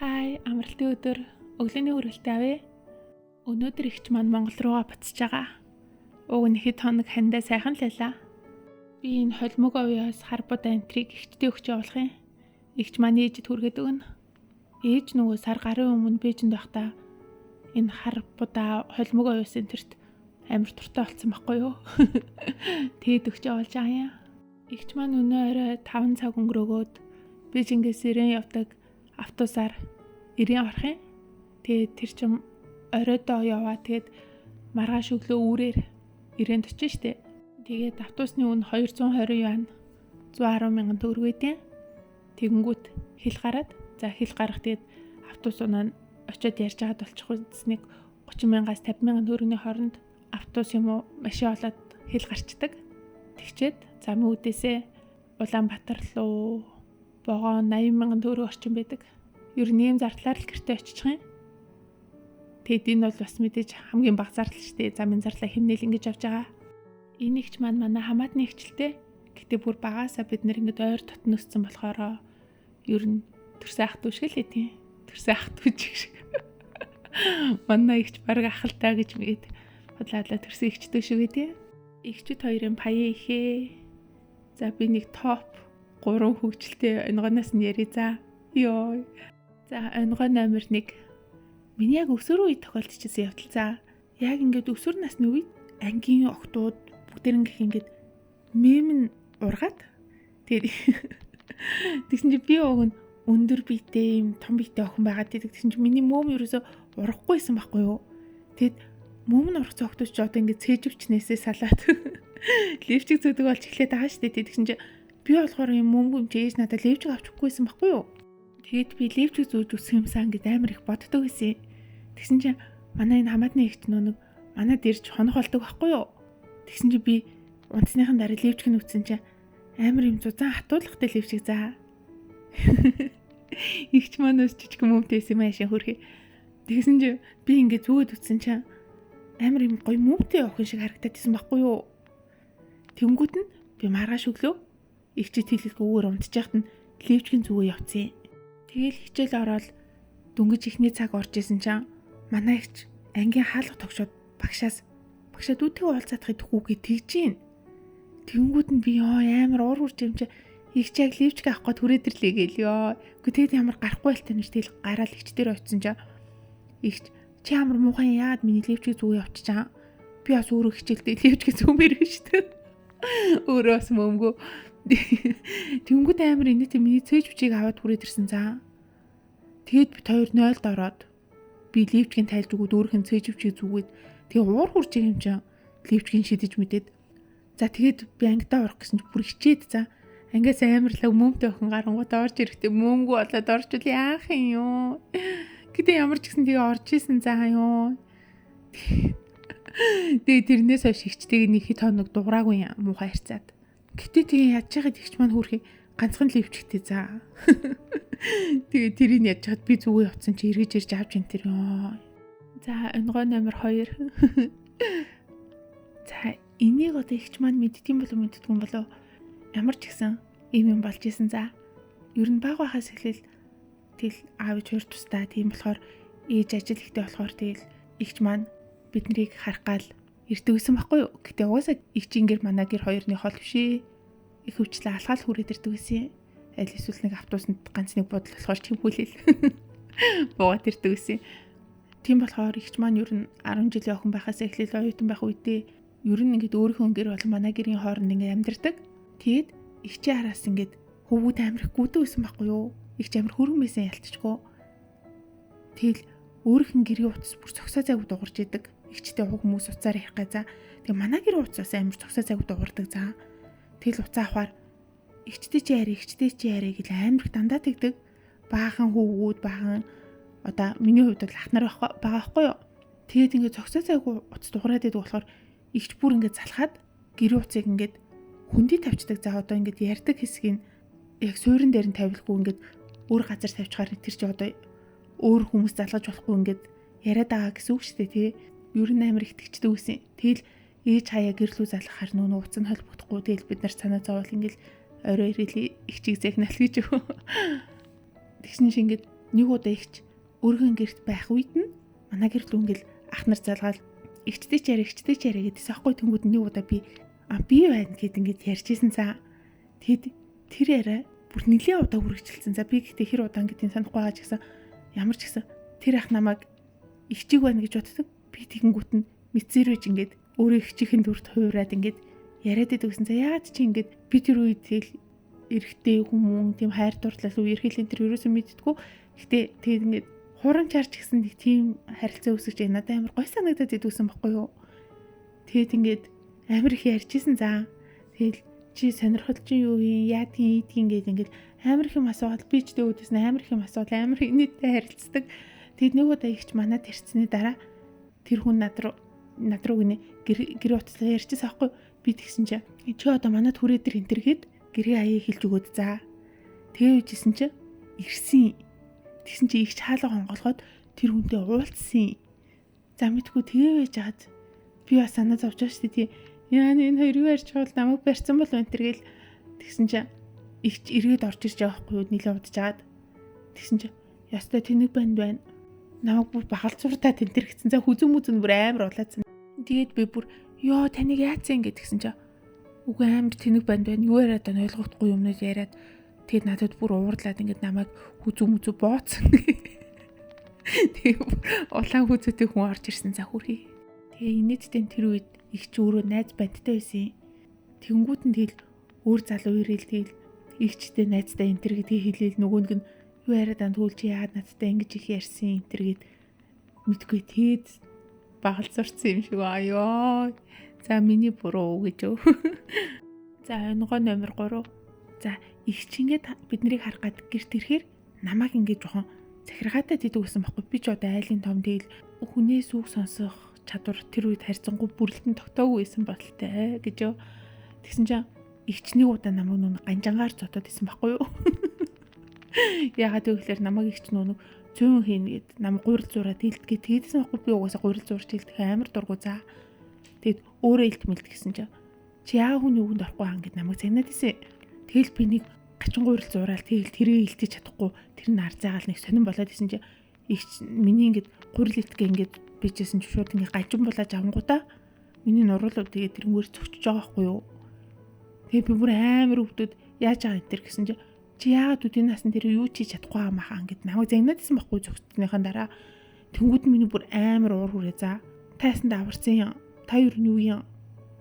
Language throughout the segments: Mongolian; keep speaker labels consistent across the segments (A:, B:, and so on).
A: Хай, амралтын өдөр өглөөний хүрээлтэй авъя. Өнөөдөр ихч маань Монгол руугаа буцаж байгаа. Уг нь хэд хоног хандаа сайхан л байлаа. Би энэ холимог овёос хар будаа энтрийг ихчтэй өгч явуулах юм. Ихч маань ээжид хүргээд өгнө. Ээж нөгөө сар гарын өмнө Бээжинд байхдаа энэ хар будаа холимог овёос энтерт амар туртай болсон байхгүй юу? Тэгэд өгч явуулж байгаа юм. Ихч маань өнөө орой 5 цаг өнгөрөөгөөд Бээжингээс ирэн явдаг автобусаар ирэн орох юм. Тэгээд тэр чим оройдоо яваа. Тэгээд маргааш өглөө үүрээр ирэнд очив штэ. Тэгээд автобусны үн 220 юан 110 мянган төгрөг байдیں۔ Тэгэнгүүт хил гараад хил гарах тэгээд автобус унаа очиод ярьж байгаад болчих үснийг 30 мянгаас 50 мянган төгрөгийн хооронд автобус юм уу машин олоод хил гарчдаг. Тэгчээд зам үүдээсээ Улаанбаатар руу богоо 80 мянган төгрөг орчим байдаг. Ер нь ийм зардлаар л гэртээ очих юм. Тэгэд энэ бол бас мэдээж хамгийн бага зардал шүү дээ. Замын зарлаа хэмнээл ингэж авч байгаа. Энэ ихч маань манай хамаатны ихчлээ. Гэтэ бүр багаасаа бид нэр ингэж ойр дотн өссөн болохоор ер нь төрсөн ах トゥ шиг л тийм. Төрсөн ах トゥ шиг. Манай ихч баг ахалтай гэж мэд. Бодлоо төрсөн ихч トゥ шиг тийм. Ихчүүд хоёрын паяа ихээ. За би нэг топ 3 хөгжилтэй онгоноос нь яри за. Йоо. За онгоо номер 1. Миний яг өсвөр үе тохиолдчихсан явдал за. Яг ингээд өсвөр насны үед ангийн охтууд бүгдэрэн гэх ингээд мем ургаад тэгээд тэгсэн чи би уг нь өндөр биетэй юм том биетэй охин байгаад тэгсэн чи миний мөм ерөөсө урахгүйсэн байхгүй юу. Тэгэд мөм нь урах цогтож ч одоо ингээд цээжвчнээсээ салаад левчиг зөдөг болж эхлэх байгаа шүү дээ. Тэгсэн чи би болохоор юм мөмгөм чээж надад левчиг авч өгөхгүйсэн байхгүй юу. Тэгээд би левчиг зөөж өсөх юмсан гэд амар их боддог байсан. Тэгсэн чи манай энэ хамаатны ихч нэг манад ирж хонох болдог байхгүй юу. Тэгсэн чи би унтсныхан дараа левчиг нь үтсэн чи амар юм зузаан хатуулгатай левчиг заа. Ихч манаас жижиг мөмтэйс юм аашаа хөрхий. Тэгсэн чи би ингээд зүгөөд үтсэн чи амар юм гоё мөмтэй охин шиг харагдаад байсан байхгүй юу. Тэнгүүд нь би маргааш өглөө ихчид хэлэхгүй өөр унтж яхад нь левчгийн зүгөө явцсан. Тэгэл хичээл ороод дөнгөж ихний цаг орж исэн чинь манай ихч ангийн хаалга тогшоод багшаад үтгэн уулзаадахыг төхүүгээ тэгж гин. Тэнгүүд нь би амар уур хурж юм чи ихч яг левчг авах гээд хүрээд ирлээ гээл ёо. Гэхдээ ямар гарахгүй л тань тэгэл гараал ихч дээр очисон чинь ихч чи ямар муухан яад миний левчгийг зүгөө явчихаа. Би бас өөрөө хичээлдээ левчгийг зүгмээр биш үү. Өөрөө бас мөмгөө. Тэнгүүд амар инээтэй миний цээж бичиг аваад хүрээд ирсэн заа. Тэгэд бит хоёр 0-д ороод би левчгийн тайлж өгөөд өөрхөн цээж бичиг зүгээд тэгээ уур хурж юм чинь левчгийн шидэж мэдээд за тэгээд би ангидаа орох гэсэн чинь бүр хичээд за ангиас амарлаг мөмтэй охин гарангууд орж ирэхдээ мөмгөө болоод орчвол яах юм юу. Гэтэ ямар ч гэсэн тэгээ орж исэн заа юу. Тэгээ тэрнээс хойш ихчтэйг нэг хэд хоног дуураагүй муухай харьцаад. Гэтэ тэгээ яаж яхад ихч маань хүрхий ганцхан левчгтэй заа. Тэгээ тэрийг яаж чад би зүгөө явцсан чи эргэж ирж авч ин тэр ёо. За онгоо номер 2. За энийг одоо ихч маань мэддэм болов мэддэггүй болов ямар ч гэсэн юм болж исэн за. Ер нь баг байхаас эхлээл тэгэл аав хоёр тусдаа тийм болохоор ээж ажил ихтэй болохоор тэгэл ихч маань биднийг харах гал эртэг өсөн байхгүй юу. Гэтэ угаасаа ихч ингээр манай гэр хоёрны хол бишээ. Их хөвчлээ алхаал хүрээд ирдэг гэсэн. Аль эсвэл нэг автобусанд ганц нэг бодол болохоор чимхүүлээл. Буугаад ирдэг гэсэн. Тийм болохоор ихч маань ер нь 10 жилийн охин байхаас эхлээл оюутан байх үедээ ер нь ингээд өөрийнхөө гэр болон манай гэрийн хооронд ингээд амьдардаг. Тэгэд ихчээ хараас ингээд хөвгүүд амирх гүдэн байсан байхгүй юу. Ихч амир хөргөн байсан ялцчихгүй. Тэгэл өөрийнхөө гэрийн утас бүр цогцоо цагууд дуурж идэг. Ихчтэй хүмүүс уцаар ярих газаа. Тэгээ манай гэр уцаас амир цогцоо цагууд дуурдаг заа. Тэгэл уцаа авахаар ихчтэй чи яарэ гэл амирх дандаа тэгдэг. Баахан хөвгүүд баахан одоо миний хувьд бол ахнар байгаа байхгүй юу. Тэгээд ингээд цогцоо цаг уц дуурайд байдаг болохоор ихч бүр ингээд залхаад гэр уцыг ингээд хөндөй тавьчихдаг. За одоо ингээд ярьдаг хэсгийг яг суурин дээр нь тавилахгүй ингээд өөр газар тавьчихаар тэр чи одоо өөр хүмүүс залгаж болохгүй ингээд яриад байгаа гэсэн үг шүү дээ тий. Ер нь амар итгэждэг үсэн. Тэгэл ээж хаяа гэрлүү залгахаар нөө уц нь холбогдохгүй. Тэгэл бид нар санаа зовоол ингээд орой ирэл ихчиг зэгнэл гэж өгөө. Тэгсэн чинь ингээд нэг удаа ихч өргөн гэрт байх үед нь манай гэр лүү ингээл ах нар залгаал ихчтэй ч яриа гэдээс аахгүй тэнгууд нэг удаа би байна гэд ингээд ярьжсэн за. Тэгэд тэр яриа бүр нэлийн удаа үргэлжилсэн. За би гэхдээ хэр удаан гэдгийг санахгүй байгаа ч гэсэн ямар ч гэсэн тэр ах намайг ихчиг байна гэж боддог. Би тэгэнгүүт нь мэдсэрвэж ингээд өөрөө ихчийн дүрт хуураад ингээд яриад идэгсэн. За яагаад чи ингээд би тэр үед тэгэл эрэгтэй хүмүүс тийм хайр дурлал уу ерхийлэн тэр ерөөсөө мэддэггүй. Гэхдээ тэгээд ингээд хурамч харж гисэн нэг тийм харилцаа үүсгэж надад амар гой санагдаад идэгсэн байхгүй юу. Тэгээд ингээд амар их ярьжсэн за. Тэгэл чи сонирхол чи юу юм яадгийн ийдгийн гээд ингээд амар их юм асуугаад би ч дөөдөөс амар их юм асуул амар инээдтэй харилцдаг. Тэгэд нэг удаа ихч манад ирсний дараа тэр хүн над руу гинэ гэр утасаа ярьчихсан аахгүй би тэгсэн чи одоо манад хүрээ дээр энтергээд гэрээ аяа хэлж өгөөд за. Тэгээ үжсэн чи ирсэн. Тэгсэн чи ихч хаалга хонголгоод тэр хүнтэй уулзсан. За мэдгүй тэгээ байж хаад би бас санаа зовж байгаа шүү дээ. Яа энэ хоёр юу ярьж байгаа бол намайг барьсан бол энтергээл тэгсэн чи ихч эргээд орж ирж байгаа байхгүй юу нийлээ удажгаад. Тэгсэн чи ястай тэнэг байна. Намайг бүр багалцууртаа тентэр гэсэн. За хүзүм бүр амар улаацсан. Тэгээд би бүр ёо таныг яацсан гэдгсэн чи үгүй амар тэнэг байна. Юу яриад байна ойлгохгүй юмнууд яриад тэгээд надад бүр уурлаад ингээд намайг хүзүм бооцсон. Тэгээд улаан хүзүүтэй хүн орж ирсэн за хүрхий. Тэгээ инээдтэй тэр үед их ч өөрөө найз бандтай байсан. Тэнгүүд нь тэгэл өөр залуу ирээл тэгэл ихчтэй найзтай энтер гэдгийг хэлээл нөгөөг нь юу яриад ан түл чи яагаад надтай ингэж их ярьсан энтер гэд мэдгүй тэгэд багалцурсан юм шиг аа. За миний буруу гэж өв. За өнгөө номер 3. За их ч ингээд биднийг харах гад гэрт ирэхээр намайг ингээд жоохон захиргаатай дидэгсэн байхгүй би ч одоо айлын том тэгэл хүнээс үг сонсох чадвар тэр үед харьцангуй бүрлэлтэн тогтоогүй байсан бололтой гэж юу. Тэгсэн чинь ихчний удаа намайг нүг ганжангаар зодод исэн байхгүй юу. Ягаад гэвэл намайг ихч нүг зүүн хийн гэд намайг гурил зураад илтгээ тэгээдсэн байхгүй би угаасаа гурил зурж илтэх амар дургу за. Тэгэд өөрөө илтмэлт гэсэн чинь чи яа хүний үгэнд орохгүй хаан гэд намайг загнаад исэн. Тэгэл би нэг гачин гурил зураал тэгэл тэрээ илтэж чадахгүй тэр нь арзаагаал нэг сонирн болоод исэн чинь ихч миний ингээд гурил илтгэе ингээд бичсэн ч шууд ингээ ганчин булааж авангуудаа миний нуруулууд тэгээ тэрнгээр цөвчж байгаа байхгүй юу. Тэгээ би бүр амар өвдөд яаж байгаа энэ гэсэн чи яагаад үдийн насан тэр юу ч хийж чадахгүй хамаахан гэд намайг загнаад исэн байхгүй зөвхтнийхэн дараа. Тэнгүүд миний бүр амар уур хүрээ за. Тайсанд аварсан юм. Та юу нь юу юм?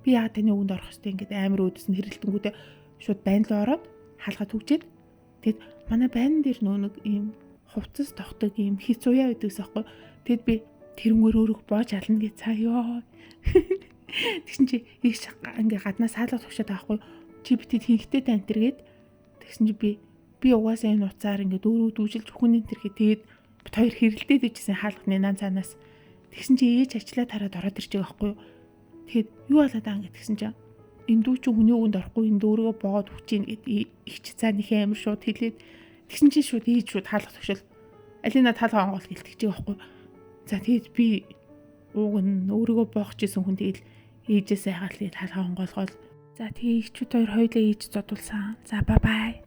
A: Би яагаад таны үгэнд орох хэвтэй ингээд амар өөдөсөн хэрэлтэнгүүдээ шууд байн руу ороод хаалгаа түгжээд тэгэд манай байн дээр нэг ийм хувцас тогтдог ийм хиц уяа байдагс байхгүй. Тэгэд би тэрнгээр өөрөг боож ална гэж цааяа. Тэгсэн чи их ингээ гаднаас хаалга төвшөөд байхгүй. Чи битэд хийхтэй тантэргээд тэгсэн чи би угаасаа энэ уцаар ингээ өөрөө дүүжилж бүхэн энтергээ тэгээд бит хоёр хэрэлдээд ижсэн хаалганы нан цаанаас. Тэгсэн чи ээж ачлаа тараад ороод ирж байгаа байхгүй. Тэгэд юу болоод байгаа юм гэсэн чи энэ дүү чи хүний үгэнд орохгүй энэ дөөргөө бооод хүчийн гэд их ч цаа нэг амар шууд хэлээд тэгсэн чи шууд ээж шууд хаалга төвшөл алина таалга онгол гэлтэж байгаа байхгүй. За тэгээд би ууг нь өөрийгөө боохж исэн хүн тэгэл ээжээсээ хаалт хаалгаа онгоолгоод за тэгээд ихчүүд хоёр хоёулаа ээж зодуулсан. За бай бай.